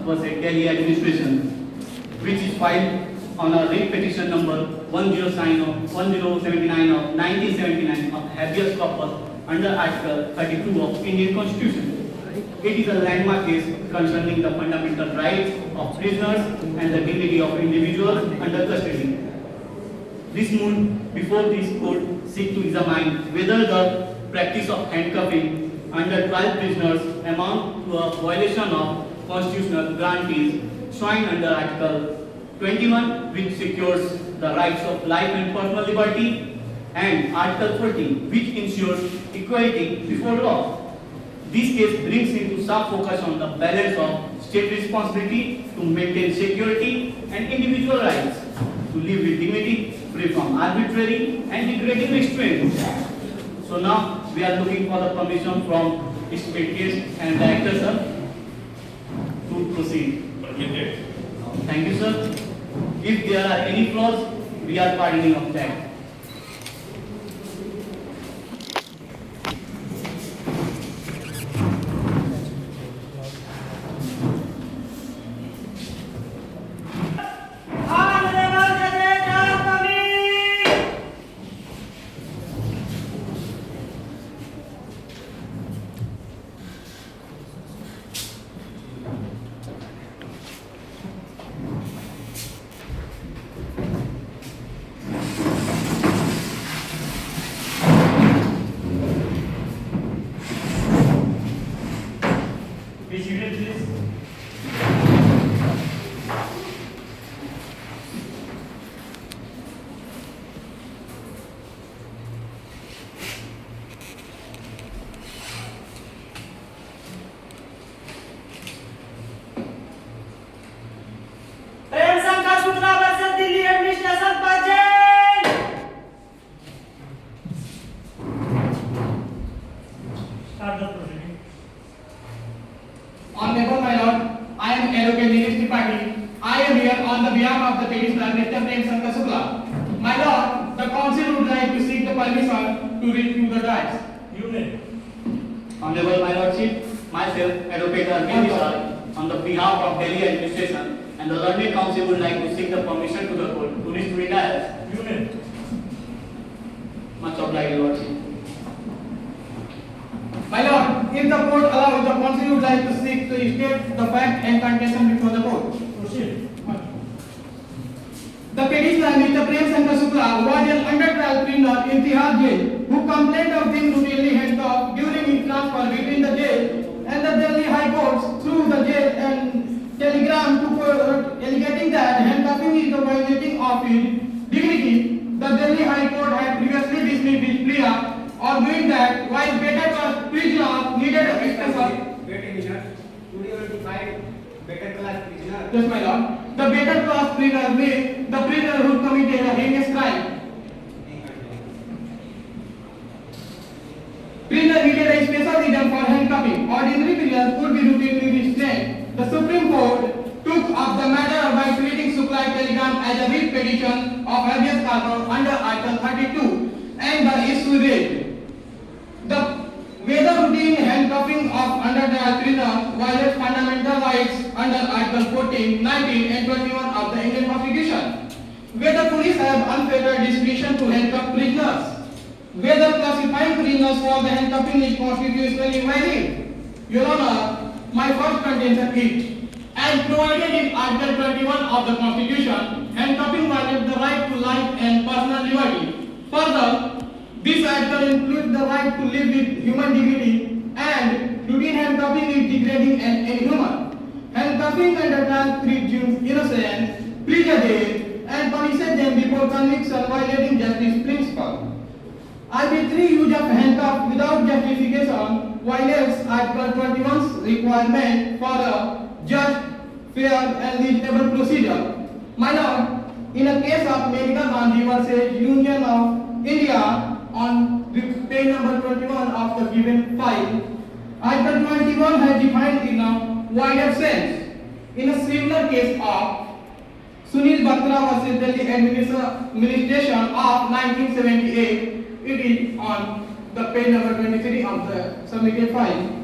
versus Delhi administration, which is filed on a writ petition number 1079 of 1979 of habeas corpus under Article 32 of Indian Constitution. It is a landmark case concerning the fundamental rights of prisoners and the dignity of individuals under custody. This moon before this court seek to examine whether the practice of handcuffing under 12 prisoners amount to a violation of constitutional guarantees enshrined under Article 21, which secures the rights of life and personal liberty, and Article 40, which ensures equality before law. This case brings into sharp focus on the balance of state responsibility to maintain security and individual rights to live with dignity, free from arbitrary and degrading restraints. So now we are looking for the permission from its and director, sir, to proceed. Thank you, sir. If there are any flaws, we are pardoning of that. Be seated, please. प्रेम संघ सूत्रा versus Delhi administration पर Start the proceeding. Honorable my lord, I am Advocate Dinesh Tripathi. I am here on the behalf of the petitioner Mr. Prem Shankar Shukla. My lord, the council would like to seek the permission to read through the rights. You may. Honorable my lordship, myself, Advocate Arvind Vishal, on the behalf of Delhi administration and the learned council would like to seek the permission to the court to read through the rights. You may. Much obliged, lordship. My lord, if the court allows, the council would like to seek to state the fact and contention before the court. Proceed. The petitioner Mr. Prem Shankar Shukla was an under-trial prisoner in Tihar jail who complained of being routinely handcuffed during his transfer between the jail and the Delhi High Court through the jail and telegram to court alleging that handcuffing is the violating of his dignity. The Delhi High Court had previously dismissed his plea, arguing that while better class prisoner needed a special better class prisoner. Yes, my lord. The better class prisoner means the prisoner who committed a heinous crime. Prisoner needed a special reason for handcuffing. Ordinary prisoners could be routinely restrained. The Supreme Court took up the matter by treating Shukla telegram as a writ petition of habeas corpus under Article 32, and the issue raised. Whether routine handcuffing of under-trial prisoners violates fundamental rights under Article 14, 19 and 21 of the Indian Constitution. Whether police have unfettered discretion to handcuff prisoners. Whether classifying prisoners for the handcuffing is constitutionally valid. Your Honor, my first contention is, as provided in Article 21 of the Constitution, handcuffing violates the right to life and personal liberty. Further, this article includes the right to live with human dignity, and routine handcuffing is degrading and inhuman. Handcuffing under trial presumes innocence, prejudice, and punishes them before conviction, violating justice principle. Arbitrary use of handcuffs without justification violates Article 21's requirement for a just, fair, and reasonable procedure. My lord, in a case of Maneka Gandhi versus Union of India, on page number 21 of the given file, Article 21 has defined in a wider sense. In a similar case of Sunil Batra versus Delhi Administration of 1978, it is on the page number 23 of the submitted file.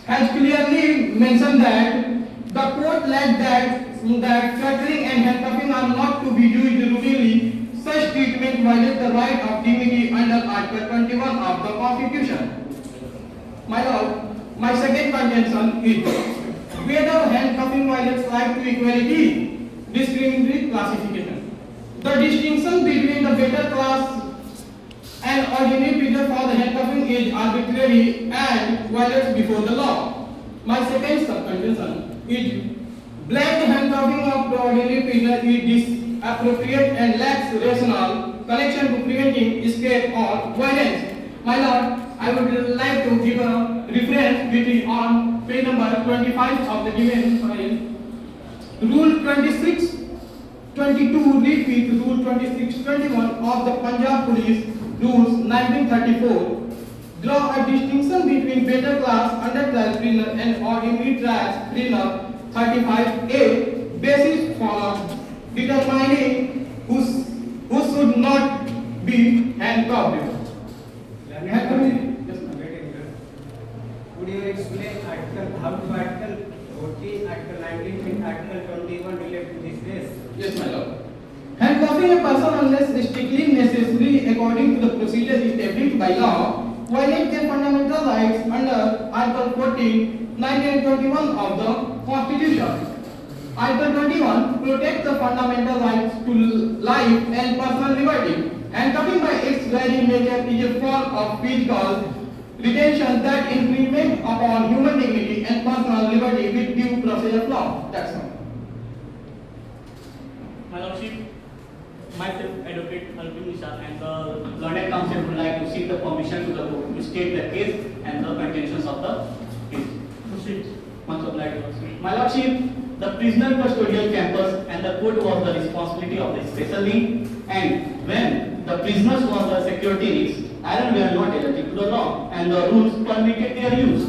has clearly mentioned that the court led that fettering and handcuffing are not to be used routinely. Such treatment violates the right of dignity under Article 21 of the Constitution. My lord, my second contention is whether handcuffing violates right to equality, discriminatory classification. The distinction between the better class and ordinary prisoner for the handcuffing is arbitrary and violates before the law. My second sub-contention is blanket handcuffing of the ordinary prisoner is disappropriate and lacks rational connection to preventing escape or violence. My lord, I would like to give a reference between on page number 25 of the given file. Rule 2622 repeat Rule 2621 of the Punjab Police Rules 1934 draw a distinction between better class underclass prisoner and ordinary class prisoner 35A basis for determining who should not be handcuffed. Would you explain how to Article 14, Article 19 and Article 21 relate to this case? Yes, my lord. Handcuffing a person unless strictly necessary according to the procedures established by law violates their fundamental rights under Article 14, 19 and 21 of the Constitution. Article 21 protects the fundamental rights to life and personal liberty. Handcuffing by its very nature is a form of physical retention that infringes upon human dignity and personal liberty with due process of law. That's all. My lordship, myself, Advocate Arvind Mishra, and the learned counsel would like to seek the permission to the court to state the case and the contentions of the case. Proceed. Much obliged, Your Lordship. My lordship, the prisoner custodial campus and the court was the responsibility of the special wing, and when the prisoners was the security risks, iron were not allergic to the law, and the rules permitted their use.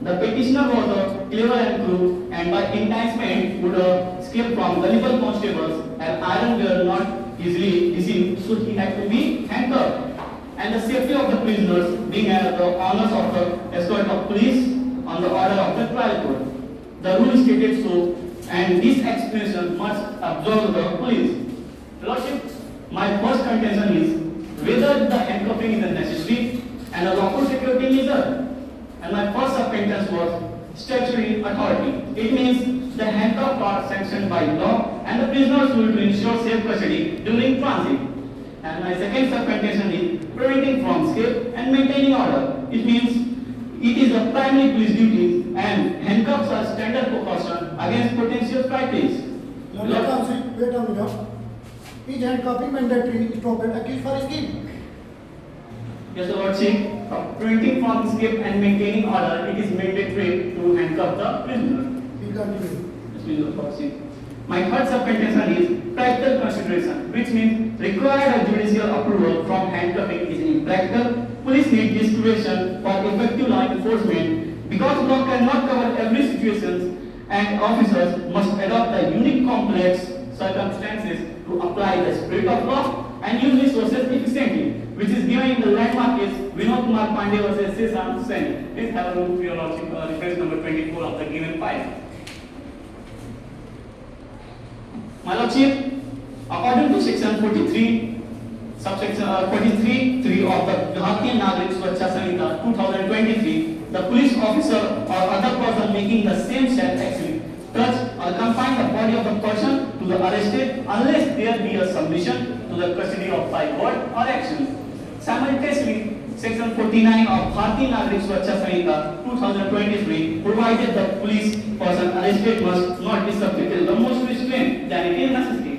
The petitioner was a clever and cruel, and by enticement would escape from gullible constables, and iron were not easily deceived, so he had to be handcuffed. And the safety of the prisoners being the honors of the escort of police on the order of the trial court. The rule stated so, and this explanation must absolve the police. Lordship, my first contention is whether the handcuffing is necessary and a lawful security measure. And my first sub-sentence was statutory authority. It means the handcuffs are sanctioned by law and the prisoners will to ensure safe custody during transit. And my second sub-contention is preventing from escape and maintaining order. It means it is a primary police duty and handcuffs are standard precaution against potential practice. Lord Counsel, wait a minute. Is handcuffing mandatory to prevent accused for escape? Yes, Lordship, preventing from escape and maintaining order, it is mandatory to handcuff the prisoner. Please continue. Yes, Lordship. My third sub-contention is practical consideration, which means required judicial approval from handcuffing is impractical. Police need discretion for effective law enforcement because law cannot cover every situation and officers must adopt the unique complex circumstances to apply the spirit of law and use resources efficiently, which is given in the landmark case Vinod Kumar Pandey versus Sesam Sen. Please have a look, Your Lordship, reference number 24 of the given file. My Lordship, according to section 43, subsection 43(3) of the Bharatiya Nagrik Suraksha Samhita 2023, the police officer or other person making the same shall actually touch or confine the body of the person to the arrested unless there be a submission to the custody of by word or action. Simultaneously, section 49 of Bharatiya Nagrik Suraksha Samhita 2023 provided the police person arrested must not be subjected to the most restraint than it is necessary.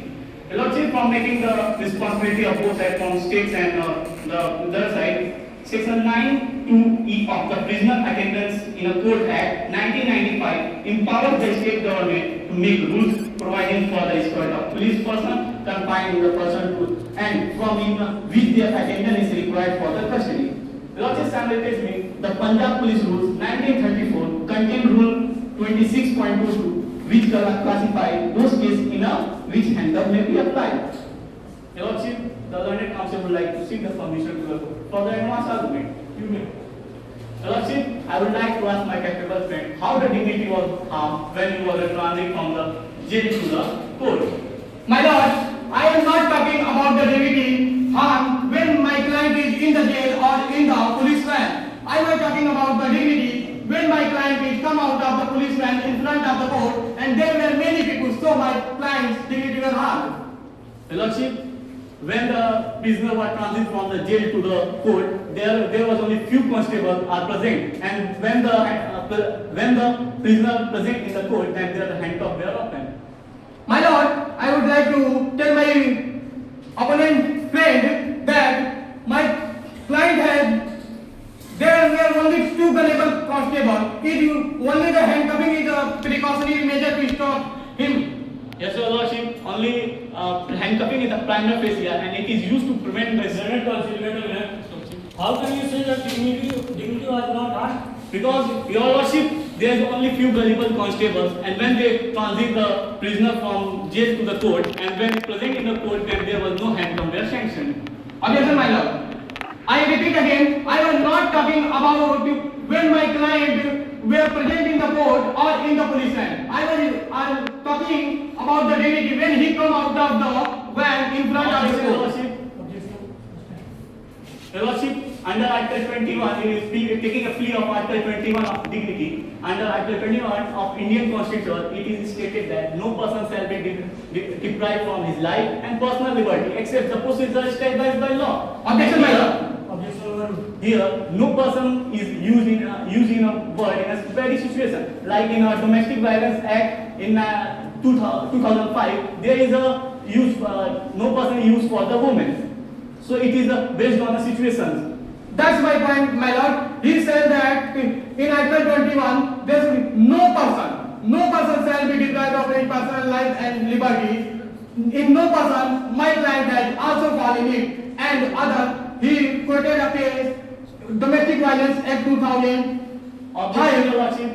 The Lordship, from making the responsibility of both sides from states and the other side, section 9(2)(e) of the Prisoner Attendance in a Court Act 1995 empowers the state government to make rules providing for the escort of police person confining the person to and from which their attendance is required for the custody. The Lordship, simultaneously, the Punjab Police Rules 1934 contain Rule 26.22 which classify those cases in which handcuff may be applied. Your Lordship, the learned counsel would like to seek the permission to the court for the advance argument. You may. Your Lordship, I would like to ask my capable friend how the dignity was harmed when he was transiting from the jail to the court. My lord, I am not talking about the dignity harm when my client is in the jail or in the police van. I was talking about the dignity when my client is come out of the police van in front of the court and there were many people, so my client's dignity was harmed. Your Lordship, when the prisoner was transited from the jail to the court, there was only few constables are present, and when the prisoner present in the court, then the handcuffs were open. My lord, I would like to tell my opponent friend that my client had, there were only two gullible constables. Only the handcuffing is a precautionary measure to stop him. Yes, Your Lordship, only handcuffing is the primary facie and it is used to prevent the How can you say that dignity was not harmed? because, Your Lordship, there is only few gullible constables, and when they transit the prisoner from jail to the court, and when present in the court, then there was no handcuff were sanctioned. Objection, my lord. I repeat again, I was not talking about when my client were present in the court or in the police van. I was talking about the dignity when he come out of the van in front of the Your court. Lordship, Your Lordship, under Article 21, he is taking a plea of Article 21 of dignity. Under Article 21 of Indian Constitution, it is stated that no person shall be deprived from his life and personal liberty except the procedure established by law. Objection, my lord. Objection overruled. Here, no person is used in a word in a very situation. Like in a Domestic Violence Act in 2005, there is a use, no person used for the women. So it is based on the situations. That's my point, my lord. He said that in Article 21, there should be no person shall be deprived of his personal life and liberty. In no person, my client has also fallen in it. And other, he quoted a case, Domestic Violence Act 2000. Objection, Your Lordship.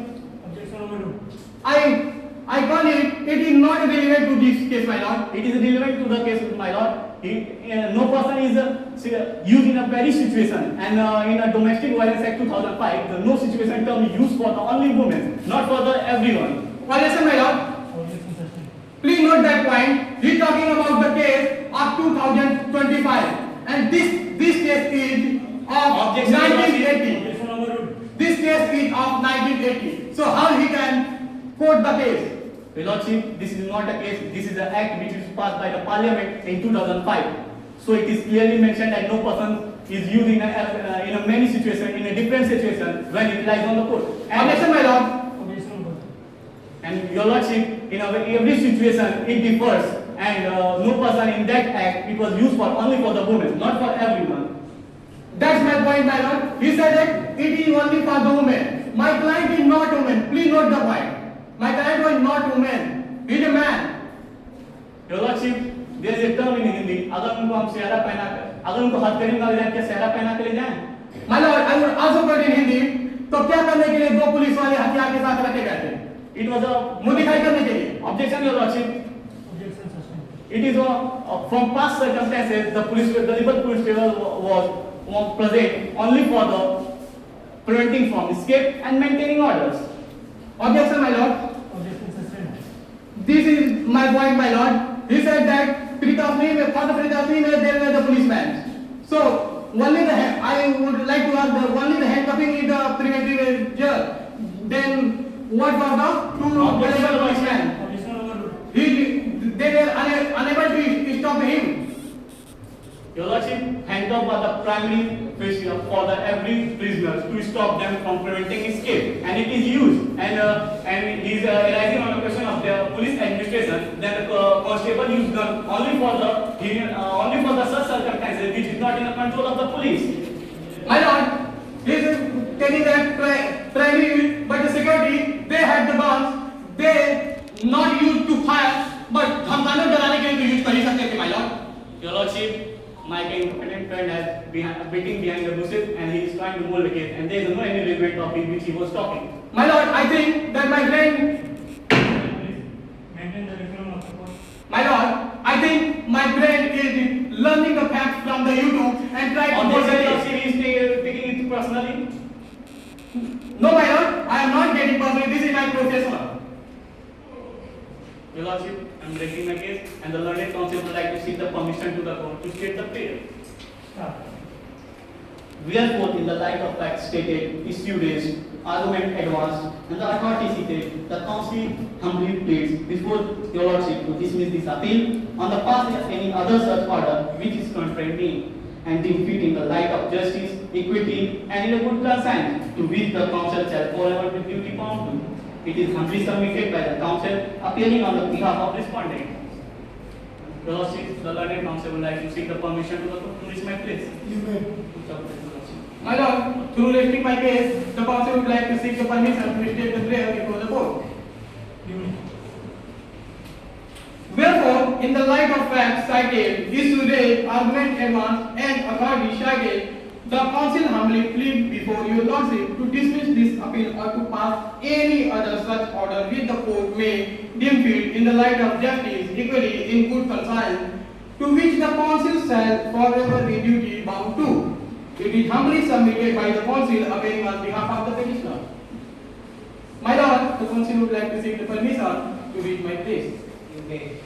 Objection overruled. I call it is not relevant to this case, my lord. It is relevant to the case, my lord. No person is used in a very situation, and in a Domestic Violence Act 2005, the no situation term is used for the only women, not for the everyone. Objection, my lord. Objection sustained. Please note that point. He talking about the case of 2025, and this case is of Objection, 1980. Objection overruled. This case is of 1980. So how he can quote the case? Your Lordship, this is not a case, this is an act which is passed by the Parliament in 2005. So it is clearly mentioned that no person is used in a many situation, in a different situation when it lies on the court. Objection, my lord. Objection overruled. And Your Lordship, in every situation it differs, and no person in that act, it was used for only for the women, not for everyone. That's my point, my lord. He said that it is only for the women. My client is not woman. Please note the point. My client was not woman. He is a man. Your Lordship, there is a term in Hindi, अगर उनको हम सेहरा पहना कर, अगर उनको हथ करीम वाले जाए क्या सेहरा पहना के ले जाएं? My lord, I would also quote in Hindi. तो क्या करने के लिए दो पुलिस वाले हथियार के साथ रखे गए थे? It was a मुंह दिखाई करने के लिए. objection, Your Lordship. Objection sustained. It is from past circumstances, the gullible police was present only for the preventing from escape and maintaining orders. Objection, my lord. Objection sustained. This is my point, my lord. He said that for the precautionary measure, there were the policemen. So, I would like to ask, only the handcuffing is the preventive measure. Then, what was the two Objection, policemen? Objection overruled. They were unable to stop him. Your Lordship, handcuff was the primary feature for every prisoner to stop them from preventing escape, and it is used. And it is arising on the question of the police administration that the constable used gun only for the such circumstances which is not in the control of the police. My lord, he is telling that primary, but the security, they had the guns, they not used to fire, but धमकाने डराने के लिए तो use कर ही सकते थे, my lord. Your Lordship, my incompetent friend has beating behind the bushes and he is trying to mold the case, and there is no any relevant topic which he was talking. My lord, I think that my friend, Please maintain the decorum of the court. my lord, I think my friend is learning the facts from the YouTube and try to On mold this the Your case. Lordship, he is taking it personally. Your Lordship, I am directing my case and the learned counsel would like to seek the permission to the court to state the prayer. Start. Wherefore, in the light of facts stated, issue raised, argument advanced, and the authority seated, the counsel humbly pleads before your Lordship to dismiss this appeal on the passage of any other such order which is contrary me, and deem fit in the light of justice, equity, and in a good consent to which the counsel shall forever be duty bound to. It is humbly submitted by the counsel appearing on the behalf of respondent. Your Lordship, the learned counsel would like to seek the permission to the court to reach my place. You may. My lord, through resting my case, the counsel would like to seek the permission to state the prayer before the court. You may. Wherefore, in the light of facts cited, issue raised, argument advanced, and authority cited, the counsel humbly plead before your lordship to dismiss this appeal or to pass any other such order which the court may deem fit in the light of justice, equity, in good conscience, to which the counsel shall forever be duty bound to. It is humbly submitted by the counsel appearing on behalf of the petitioner. My lord, the counsel would like to seek the permission to read my place. You may.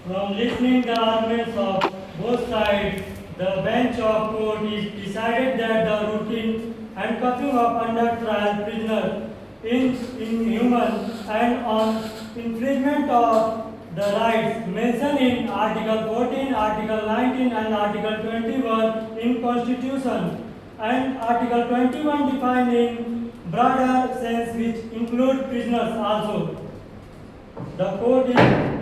From listening the arguments of both sides, the bench of court is decided that the routine handcuffing of under trial prisoners is inhuman and on infringement of the rights mentioned in Article 14, Article 19 and Article 21 in Constitution and Article 21 defined in broader sense which include prisoners also. The court is